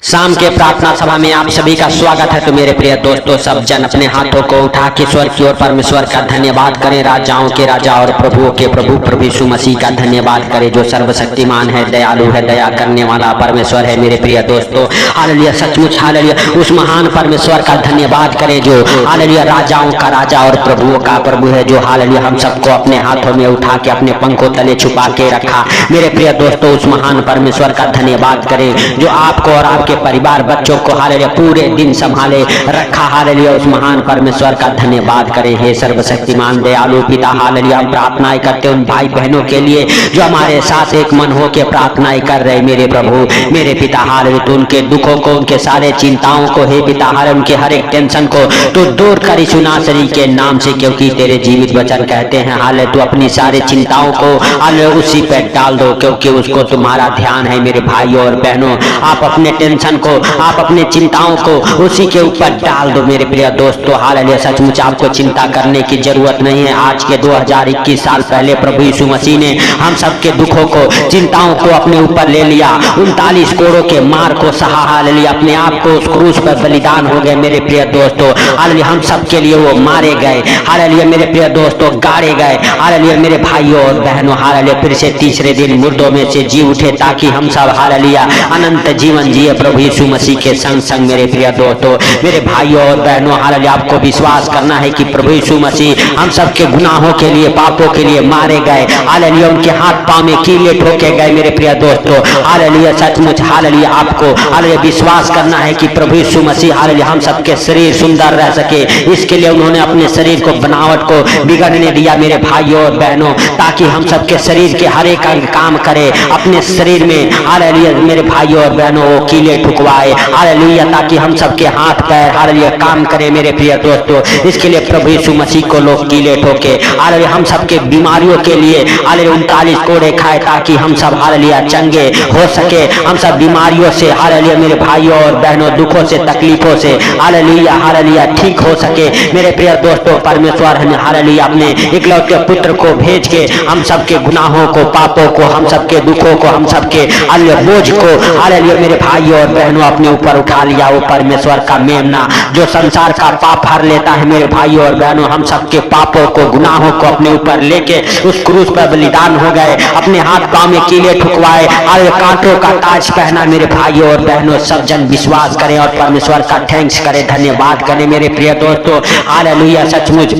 शाम के प्रार्थना सभा में आप सभी का स्वागत है। तो मेरे प्रिय दोस्तों, सब जन अपने हाथों को उठा के स्वर की ओर परमेश्वर का धन्यवाद करें। राजाओं के राजा और प्रभुओं के प्रभु प्रभु यीशु मसीह का धन्यवाद करें, जो सर्वशक्तिमान है, दयालु है, दया करने वाला परमेश्वर है। मेरे प्रिय दोस्तों, हालेलुया, सचमुच हालेलुया, उस महान परमेश्वर का धन्यवाद करें जो हालेलुया राजाओं का राजा और प्रभुओं का प्रभु है, जो हालेलुया हम सबको अपने हाथों में उठा के अपने पंखों तले छुपा के रखा। मेरे प्रिय दोस्तों, उस महान परमेश्वर का धन्यवाद करें जो आपको और आपके परिवार बच्चों को हालेलुया पूरे दिन संभाले रखा। हालेलुया, उस महान परमेश्वर का धन्यवाद करें। हे सर्वशक्तिमान दयालु पिता, हालेलुया हम प्रार्थनाएं करते उन भाई बहनों के लिए जो हमारे साथ एक मन हो के प्रार्थनाएं कर रहे। मेरे प्रभु मेरे पिता, हालेलुया तो उनके दुखों को, उनके सारे चिंताओं को, हे पिता हालेलुया उनके हर एक टेंशन को तो दूर कर यीशु नासरी के नाम से, क्योंकि तेरे जीवित वचन कहते हैं हालेलुया तू अपनी सारी चिंताओं को हालेलुया उसी पे डाल दो, क्योंकि उसको तुम्हारा ध्यान है। मेरे भाइयों और बहनों, आप अपने टेंशन को, आप अपने चिंताओं को उसी के ऊपर डाल दो। मेरे प्रिय दोस्तों, हालेलुया सचमुच आपको चिंता करने की जरूरत नहीं है। आज के 2021 साल पहले प्रभु यीशु मसीह ने हम सबके दुखों को, चिंताओं को अपने ऊपर ले लिया। 39 कोड़ों के मार को सहा, हालेलुया अपने आप को उस क्रूस पर बलिदान हो गए। मेरे प्रिय दोस्तों, हालेलुया हम सबके लिए वो मारे गए। हालेलुया मेरे प्रिय दोस्तों, गाड़े गए। हालेलुया मेरे भाइयों और बहनों, हालेलुया फिर से तीसरे दिन मुर्दों में से जी उठे, ताकि हम सब हालेलुया अनंत जीवन जिए प्रभु यीशु मसीह के संग संग। मेरे प्रिय दोस्तों, मेरे भाइयों और बहनों, हालेलुया आपको विश्वास करना है कि प्रभु यीशु मसीह हम सबके गुनाहों के लिए, पापों के लिए मारे गए। हालेलुया उनके हाथ पांव में कीले ठोके गए। मेरे प्रिय दोस्तों, हालेलुया सचमुच हालेलुया आपको हालेलुया विश्वास करना है कि प्रभु यीशु मसीह हालेलुया हम सबके शरीर सुंदर रह सके, इसके लिए उन्होंने अपने शरीर को, बनावट को बिगड़ने दिया। मेरे भाइयों और बहनों, ताकि हम सबके शरीर के हर एक अंग काम करे। अपने शरीर में हालेलुया मेरे भाइयों और बहनों वो कीले ठुकवाए, हालेलुया ताकि हम सबके हाथ पैर हालेलुया काम करे। मेरे प्रिय दोस्तों, इसके लिए प्रभु यीशु मसीह को लोग कीले ठोके। हालेलुया हम सबके बीमारियों के लिए हालेलुया 39 कोड़े खाए, ताकि हम सब हालेलुया चंगे हो सके। हम सब बीमारियों से हालेलुया मेरे भाइयों और बहनों, दुखों से, तकलीफों से हालेलुया हालेलुया ठीक हो सके। मेरे प्रिय दोस्तों, परमेश्वर ने हालेलुया अपने इकलौते पुत्र को भेज के हम सबके गुनाहों को, पापों को, हम सबके दुखों को, हम सबके हालेलुया बोझ को हालेलुया मेरे भाइयों और बहनों अपने ऊपर उठा लिया। वो परमेश्वर का मेमना जो संसार का पाप हर लेता है। मेरे भाइयों और बहनों, हम सबके पापों को, गुनाहों को अपने ऊपर लेके उस क्रूस पर बलिदान हो गए। अपने हाथ पांव में कीले ठुकवाए, कांटों का ताज पहना। मेरे भाइयों और बहनों, सब जन विश्वास करें और परमेश्वर का थैंक्स करें, धन्यवाद करें। मेरे प्रिय दोस्तों, हालेलुया सचमुच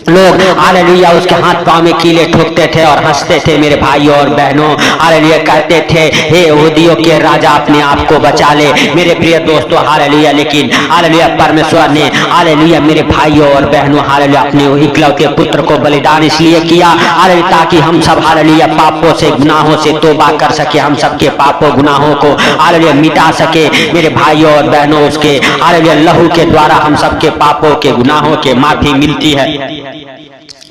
लोग हालेलुया उसके हाथ पांव में कीले ठोकते थे और हंसते थे। मेरे भाइयों और बहनों, हालेलुया कहते थे हे यहूदियों के राजा अपने आप को बचा ले। मेरे प्रिय दोस्तों, हालेलुया लेकिन हालेलुया परमेश्वर ने हालेलुया मेरे भाइयों और बहनों हालेलुया अपने इकलौते पुत्र को बलिदान इसलिए किया हालेलुया ताकि हम सब हालेलुया पापों से, गुनाहों से तौबा कर सके, हम सबके पापों गुनाहों को हालेलुया मिटा सके। मेरे भाइयों और बहनों, उसके हालेलुया लहू के द्वारा हम सबके पापों के, गुनाहों के माफी मिलती है।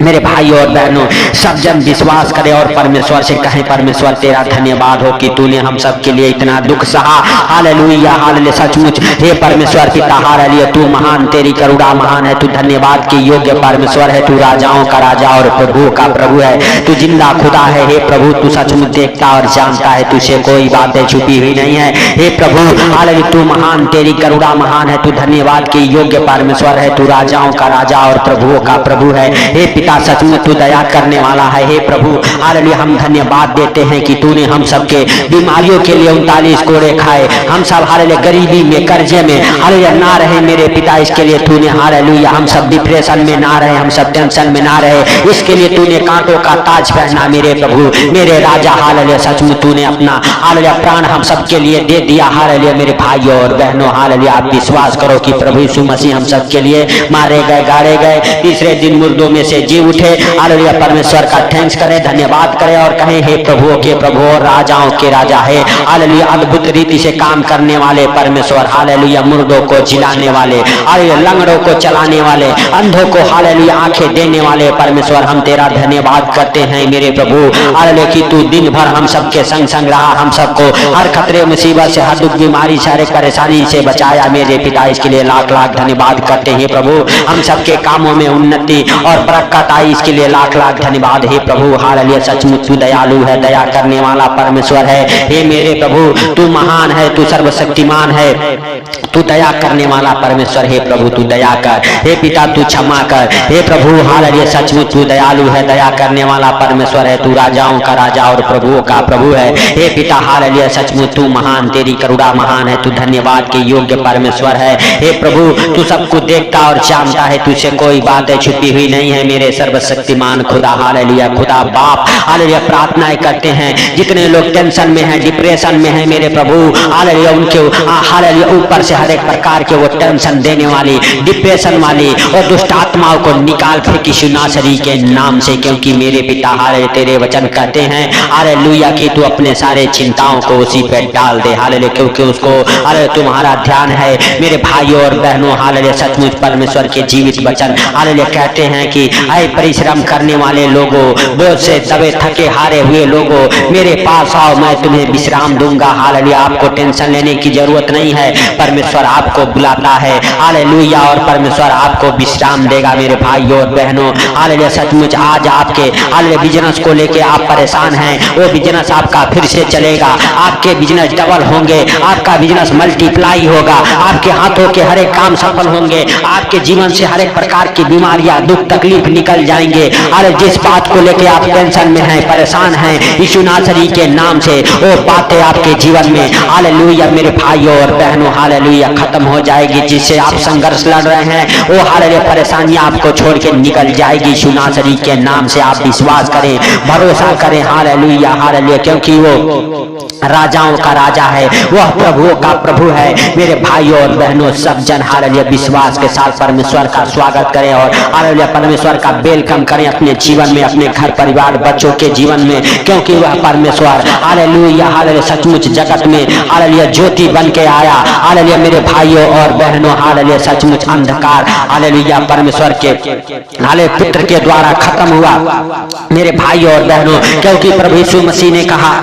मेरे भाइयों और बहनों, सब जन विश्वास करें और परमेश्वर से कहें, परमेश्वर तेरा धन्यवाद हो कि तूने हम सब के लिए इतना दुख सहा। हालेलुया हालेलुया सचमुच हे परमेश्वर पिता, हालेलुया तू महान, तेरी करुणा महान है, तू धन्यवाद की योग्य परमेश्वर है, तू राजाओं का राजा और प्रभु का प्रभु है, तू जिंदा खुदा है। हे प्रभु तू सचमुच देखता और जानता है, तुझसे कोई बातें छुपी हुई नहीं है। हे प्रभु हालेलुया तू महान, तेरी करुणा महान है, तू धन्यवाद की योग्य परमेश्वर है, तू राजाओं का राजा और प्रभुओं का प्रभु है। हे पिता सचमुच तू दया करने वाला है। हे प्रभु हालेलुया हम धन्यवाद देते हैं कि तूने हम सबके बीमारियों के लिए 39 कोड़े खाए। हम सब हालेलुया गरीबी में, कर्जे में हालेलुया ना रहे। मेरे पिता इसके लिए तूने हालेलुया हम सब डिप्रेशन में ना रहे, हम सब टेंशन में ना रहे, इसके लिए तूने कांटों का ताज पहना। मेरे प्रभु मेरे राजा हालेलुया सचमुच तूने अपना हालेलुया प्राण हम सबके लिए दे दिया। हालेलुया मेरे भाइयों और बहनों, हालेलुया आप विश्वास करो कि प्रभु यीशु मसीह हम सबके लिए मारे गए, गाड़े गए, तीसरे दिन मुर्दों में से जी उठे। हालेलुया परमेश्वर का थैंक्स करें, धन्यवाद करें और कहें हे प्रभुओं के प्रभु और राजाओं के राजा है। हालेलुया अद्भुत रीति से काम करने वाले परमेश्वर, हालेलुया मुर्दों को जिलाने वाले, हालेलुया लंगड़ों को चलाने वाले, अंधों को हालेलुया आंखें देने वाले परमेश्वर, हम तेरा धन्यवाद करते हैं। मेरे प्रभु हालेलुया कि तू दिन भर हम सबके संग संग रहा, हम सबको हर खतरे, मुसीबत से, हर दुख, बीमारी, सारे परेशानी से बचाया। मेरे पिता इसके लिए लाख लाख धन्यवाद करते हैं। प्रभु हम सबके कामों में उन्नति और बरकत बरकत आई, इसके लिए लाख लाख धन्यवाद। हे प्रभु हालेलुया, सचमुच तू दयालु है, दया करने वाला परमेश्वर है। हे मेरे प्रभु तू महान है, तू सर्वशक्तिमान है, तू दया करने वाला परमेश्वर। हे प्रभु तू दया कर, हे पिता तू क्षमा कर। हे प्रभु हालेलुया, सचमुच तू दयालु है, दया करने वाला परमेश्वर है। तू राजाओं का राजा और प्रभुओं का प्रभु है। हे पिता हालेलुया, सचमुच तू महान, तेरी करुणा महान है, तू धन्यवाद के योग्य परमेश्वर है। हे प्रभु तू सबको देखता और जानता है, तुझसे कोई बातें छुपी हुई नहीं है मेरे सर्वशक्तिमान खुदा। हालेलुया, खुदा बाप हालेलुया, प्रार्थनाएं करते हैं जितने लोग टेंशन में हैं, डिप्रेशन में हैं मेरे प्रभु हालेलुया, उनके हालेलुया ऊपर से हर एक प्रकार के वो टेंशन देने वाली, डिप्रेशन वाली और दुष्ट आत्माओं को निकाल फेंक यीशु नासरी के नाम से। क्योंकि मेरे पिता हालेलुया तेरे वचन कहते हैं हालेलुया कि तू अपने सारे चिंताओं को उसी पे डाल दे हालेलुया, क्योंकि उसको हालेलुया तुम्हारा ध्यान है मेरे भाइयों और बहनों। हालेलुया, सचमुच परमेश्वर के जीवित वचन हालेलुया कहते हैं कि ऐ परिश्रम करने वाले लोगों, बोझ से दबे थके हारे हुए लोगों, मेरे पास आओ, मैं तुम्हें विश्राम दूंगा। हालेलुया, आपको टेंशन लेने की जरूरत नहीं है, परमेश्वर आपको बुलाता है हालेलुया, और परमेश्वर आपको विश्राम देगा मेरे भाइयों और बहनों। हालेलुया, सचमुच आज आपके हालेलुया बिजनेस को लेके आप परेशान हैं, वो बिजनेस आपका फिर से चलेगा, आपके बिजनेस डबल होंगे, आपका बिजनेस मल्टीप्लाई होगा, आपके हाथों के हर एक काम सफल होंगे, आपके जीवन से हर एक प्रकार की बीमारियां, दुख तकलीफ निकल जाएंगे। अरे जिस बात को लेके आप टेंशन में हैं, परेशान हैं, यीशु नासरी के नाम से वो बातें आपके जीवन में हालेलुया मेरे भाइयों और बहनों हालेलुया खत्म हो जाएगी। जिससे आप संघर्ष लड़ रहे हैं वो हालेलुया परेशानियां आपको छोड़ के निकल जाएगी यीशु नासरी के नाम से। आप विश्वास करें, भरोसा करें हालेलुया हालेलुया, क्योंकि वो राजाओं का राजा है, वह प्रभुओं का प्रभु है। मेरे भाइयों और बहनों सब जन हालेलुया विश्वास के साथ परमेश्वर का स्वागत करें और हालेलुया परमेश्वर का वेलकम करें अपने जीवन में, अपने घर परिवार बच्चों के जीवन में, क्योंकि वह परमेश्वर हालेलुया हालेलुया सचमुच जगत में हालेलुया ज्योति बन के आया। हालेलुया मेरे भाइयों और बहनों हालेलुया सचमुच अंधकार हालेलुया परमेश्वर के हालेलुया पुत्र के द्वारा खत्म हुआ मेरे भाइयों और बहनों, क्योंकि प्रभु यीशु मसीह ने कहा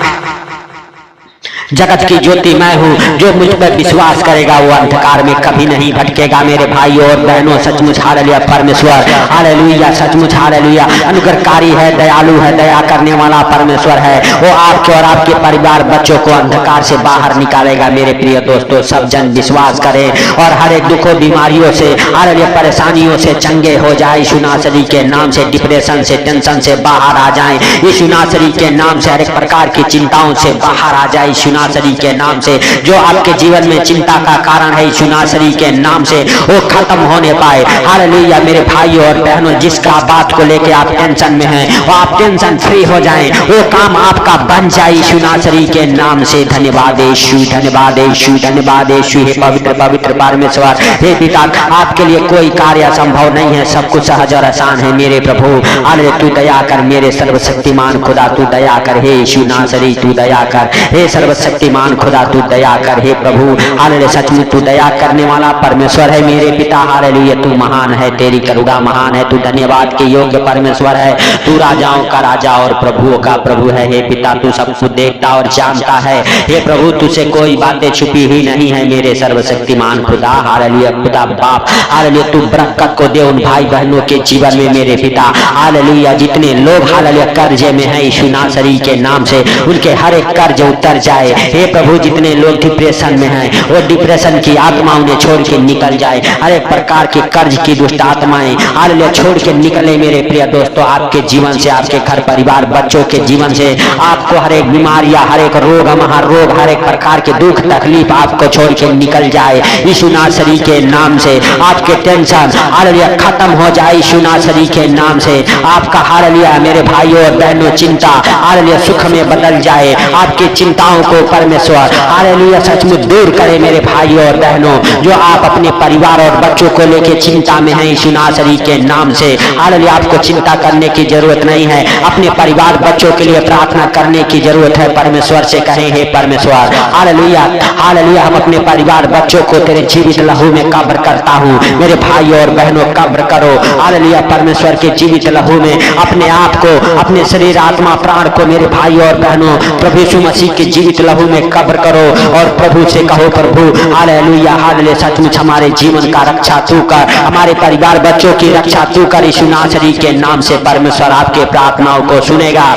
जगत की ज्योति मैं हूँ, जो मुझ पर विश्वास करेगा वो अंधकार में कभी नहीं भटकेगा। मेरे भाइयों और बहनों सचमुच हालेलुया परमेश्वर हालेलुया सचमुच हालेलुया अनुग्रहकारी है, दयालु है, दया करने वाला परमेश्वर है। वो आपके और आपके परिवार बच्चों को अंधकार से बाहर निकालेगा। मेरे प्रिय दोस्तों सब जन विश्वास करें और हर एक दुखों बीमारियों से हालेलुया परेशानियों से चंगे हो जाए यीशु नासरी के नाम से। डिप्रेशन से टेंशन से बाहर आ जाए यीशु नासरी के नाम से। हर एक प्रकार की चिंताओं से बाहर आ जाए यीशु नासरी के नाम से। जो आपके जीवन में चिंता का कारण है यीशु नासरी के नाम से वो खत्म होने पाए। हालेलुया मेरे भाइयों और बहनों जिसका बात को लेके आप टेंशन में हैं वो आप टेंशन फ्री हो जाएं, वो काम आपका बन जाए यीशु नासरी के नाम से। धन्यवाद यीशु, धन्यवाद यीशु, धन्यवाद यीशु। हे पवित्र पवित्र परमेश्वर, हे पिता आपके लिए कोई कार्य असंभव नहीं है, सब कुछ सहज और आसान है। मेरे प्रभु हालेलुया तू दया कर, मेरे सर्वशक्तिमान खुदा तू दया कर। हे यीशु नासरी तू दया कर, हे सर्वशक्तिमान खुदा तू दया कर। हे प्रभु हालेलुया सचमुच तू दया करने वाला परमेश्वर है। मेरे पिता हालेलुया तू महान है, तेरी करुणा महान है, तू धन्यवाद के योग्य परमेश्वर है। तू राजाओं का राजा और प्रभुओं का प्रभु है। हे पिता तू सब कुछ देखता और जानता है। हे प्रभु तुझसे कोई बातें छुपी हुई नहीं है मेरे सर्वशक्तिमान खुदा। हालेलुया खुदा बाप हालेलुया तू बरकत को दे उन भाई बहनों के जीवन में मेरे पिता। हालेलुया जितने लोग हालेलुया कर्जे में है यीशु नासरी के नाम से उनके हर एक कर्ज उतर जाए। हे प्रभु जितने लोग डिप्रेशन में हैं वो डिप्रेशन की आत्मा उन्हें छोड़ के निकल जाए। हर एक प्रकार के कर्ज की दुष्ट आत्माएं हालेलुया छोड़ के निकले। मेरे प्रिय दोस्तों आपके जीवन से, आपके घर परिवार बच्चों के जीवन से आपको हर एक बीमारियां, हर एक रोग महारोग, हर एक प्रकार के दुख तकलीफ आपको छोड़ के निकल जाए यीशु नासरी के नाम से। आपके टेंशन हालेलुया खत्म हो जाए यीशु नासरी के नाम से। आपका हालेलुया मेरे भाइयों और बहनों चिंता हालेलुया सुख में बदल जाए। आपकी चिंताओं को परमेश्वर हालेलुया सचमुच दूर करे मेरे भाइयों और बहनों। जो आप अपने परिवार और बच्चों को लेके चिंता में हैं यीशु नासरी के नाम से हालेलुया आपको चिंता करने की जरूरत नहीं है। अपने परिवार बच्चों के लिए प्रार्थना करने की जरूरत है। परमेश्वर से कहें हे परमेश्वर हालेलुया हालेलुया हम अपने परिवार बच्चों को तेरे जीवित लहू में कब्र करता हूँ। मेरे भाइयों और बहनों कब्र करो हालेलुया परमेश्वर के जीवित लहू में अपने आप को, अपने शरीर आत्मा प्राण को मेरे भाइयों और बहनों प्रभु यीशु मसीह के जीवित लहू लहू में कब्र करो और प्रभु से कहो प्रभु हालेलुया हालेलुया, सचमुच हमारे जीवन का रक्षा तू कर, हमारे परिवार बच्चों की रक्षा तू कर। यीशु नासरी के नाम से परमेश्वर आपके प्रार्थनाओं को सुनेगा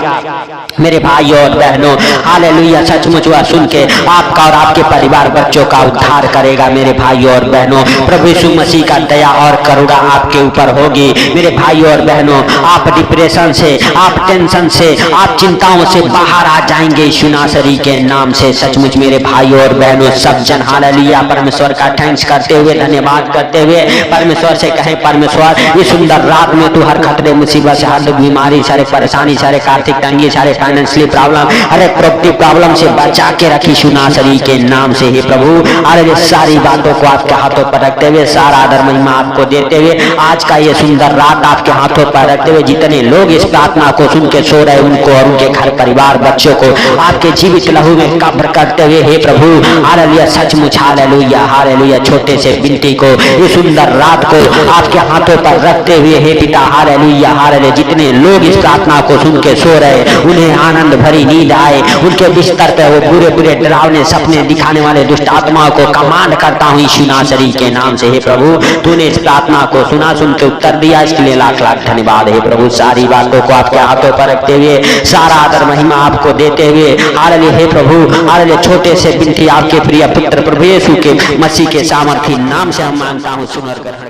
मेरे भाइयों और बहनों। हालेलुया, सचमुच वह सुन के आपका और आपके परिवार बच्चों का उद्धार करेगा मेरे भाइयों और बहनों। प्रभु यीशु मसीह का दया और करुणा आपके ऊपर होगी मेरे भाइयों और बहनों। आप डिप्रेशन से, आप टेंशन से, आप चिंताओं से बाहर आ जाएंगे यीशु नासरी के नाम से। सचमुच मेरे भाइयों और बहनों सब जन हालेलुया परमेश्वर का थैंक्स करते हुए, धन्यवाद करते हुए परमेश्वर से कहें परमेश्वर ये सुंदर रात में तू हर खतरे मुसीबत से, हर दुख बीमारी, सारे परेशानी, सारे आर्थिक तंगी, सारे फाइनेंशियली प्रॉब्लम, हर एक प्रॉपर्टी प्रॉब्लम से बचा के रखी यीशु नासरी के नाम से। हे प्रभु अरे सारी बातों को आपके हाथों पर रखते हुए, सारा आदर महिमा आपको देते हुए, आज का ये सुंदर रात आपके हाथों पर रखते हुए जितने लोग इस प्रार्थना को सुन के सो रहे उनको और उनके घर परिवार बच्चों को आपके जीवित लहू में कब्र करते हुए हे प्रभु हालेलुया, सचमुच हालेलुया हालेलुया, छोटे से बिल्टी को ये सुंदर रात को आपके हाथों पर रखते हुए हे पिता हालेलुया हालेलुया, जितने लोग इस प्रार्थना को सुन के सो रहे उन्हें आनंद भरी नींद आए, उनके बिस्तर पे वो बुरे बुरे डरावने सपने दिखाने वाले दुष्ट आत्माओं को कमांड करता हूँ यीशु नासरी के नाम से। हे प्रभु तूने इस प्रार्थना को सुना, सुन के उत्तर दिया, इसके लिए लाख लाख धन्यवाद। हे प्रभु सारी बातों को आपके हाथों पर रखते हुए, सारा आदर महिमा आपको देते हुए हालेलुया, हे प्रभु हालेलुया, छोटे से बिनती आपके प्रिय पुत्र प्रभु यीशु के मसीह के सामर्थी नाम से हम मांगता हूँ, सुनकर